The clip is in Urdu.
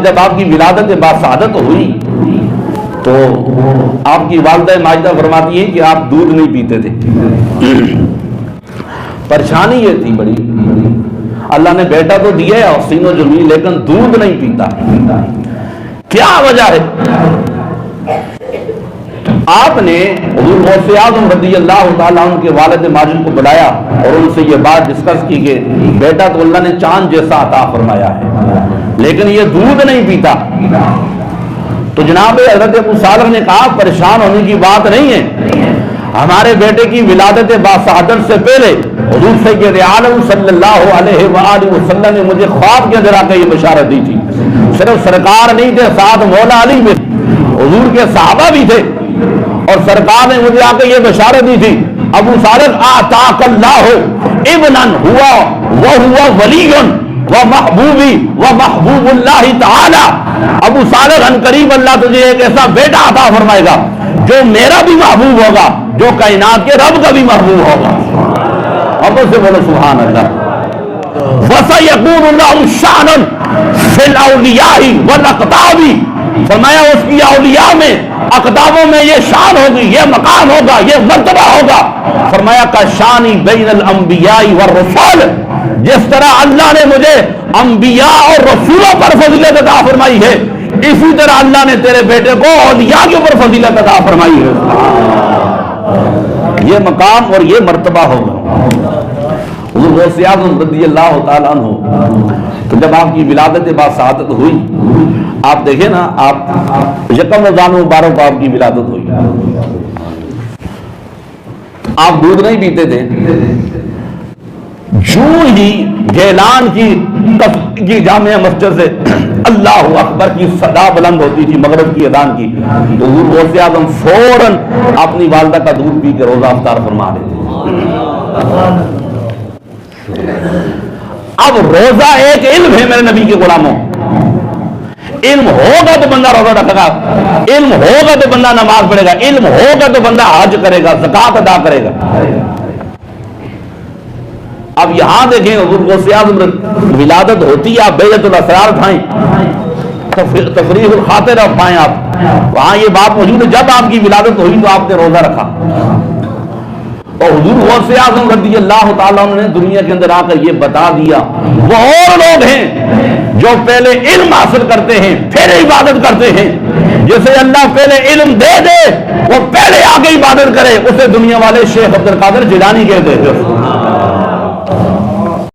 جب آپ کی ولادت باسعادت ہوئی تو آپ کی والدہ ماجدہ فرماتی ہیں کہ آپ دودھ نہیں پیتے تھے. پریشانی یہ تھی بڑی، اللہ نے بیٹا تو دیا ہے حسین و جمیل، لیکن دودھ نہیں پیتا، کیا وجہ ہے؟ آپ نے حضور غوث اعظم رضی اللہ تعالیٰ عنہ کے والد ماجد کو بلایا اور ان سے یہ بات ڈسکس کی کہ بیٹا تو اللہ نے چاند جیسا عطا فرمایا ہے لیکن یہ دودھ نہیں پیتا. تو جناب حضرت ابو صالح نے کہا پریشان ہونے کی بات نہیں ہے، ہمارے بیٹے کی ولادت باسعادت سے پہلے حضور سید عالم صلی اللہ علیہ وآلہ وسلم نے مجھے خواب کے اندر آ کے یہ بشارت دی تھی. صرف سرکار نہیں تھے، ساتھ مولا علی بھی، حضور کے صحابہ بھی تھے، اور سرکار نے مجھے آ کے یہ بشارت دی تھی ابو صالح آتاک اللہ ابنا ہوا وہو ولی ومحبوبی ومحبوب اللہ تعالی. ابو صالح ان قریب اللہ تجھے ایک ایسا بیٹا عطا فرمائے گا جو میرا بھی محبوب ہوگا، جو کائنات کے رب کا بھی محبوب ہوگا. اب سے بولو سبحان اللہ. وَسَيَكُونُ لَهُ شَأْنٌ فِي الْأَوْلِيَاءِ وَالْأَقْطَابِ، فرمایا اس کی اولیاء میں اقطابوں میں یہ شان ہوگی، یہ مقام ہوگا، یہ مرتبہ ہوگا. فرمایا کَشَانِ بَيْنَ الْأَنْبِيَاءِ وَالرُّسُلِ، جس طرح اللہ نے مجھے انبیاء اور رسولوں پر فضیلت عطا فرمائی ہے، اسی طرح اللہ نے تیرے بیٹے کو اولیاء کے اوپر فضیلت عطا فرمائی ہے. یہ مقام اور یہ مرتبہ ہوگا. حضور غوث اعظم رضی اللہ تعالیٰ عنہ تو جب آپ کی ولادت باسعادت ہوئی، آپ دیکھیں نا، آپ یکم رمضان مبارک کو آپ کی ولادت ہوئی، آپ دودھ نہیں پیتے تھے. یوں ہی گیلان کی جامع مسجد سے اللہ اکبر کی صدا بلند ہوتی تھی مغرب کی اذان کی، تو حضور غوث اعظم فوراً اپنی والدہ کا دودھ پی کے روزہ افطار فرما لیتے. اب روزہ ایک علم ہے میرے نبی کے غلاموں. علم ہوگا تو بندہ روزہ رکھے گا، علم ہوگا تو بندہ نماز پڑھے گا، علم ہوگا تو بندہ حج کرے گا، زکوٰۃ ادا کرے گا. اب یہاں دیکھیں حضور غوث اعظم ولادت ہوتی ہے، آپ بیعت الاسرار اٹھائیں، تفریح الخاطر اٹھائیں، آپ وہاں یہ بات موجود ہے. جب آپ کی ولادت ہوئی تو آپ نے روزہ رکھا، اور حضور غوث اعظم رضی اللہ تعالیٰ عنہ نے دنیا کے اندر آ کر یہ بتا دیا وہ اور لوگ ہیں جو پہلے علم حاصل کرتے ہیں پھر عبادت کرتے ہیں. جسے اللہ پہلے علم دے دے وہ پہلے آگے عبادت کرے، اسے دنیا والے شیخ عبد القادر جیلانی کہتے ہیں.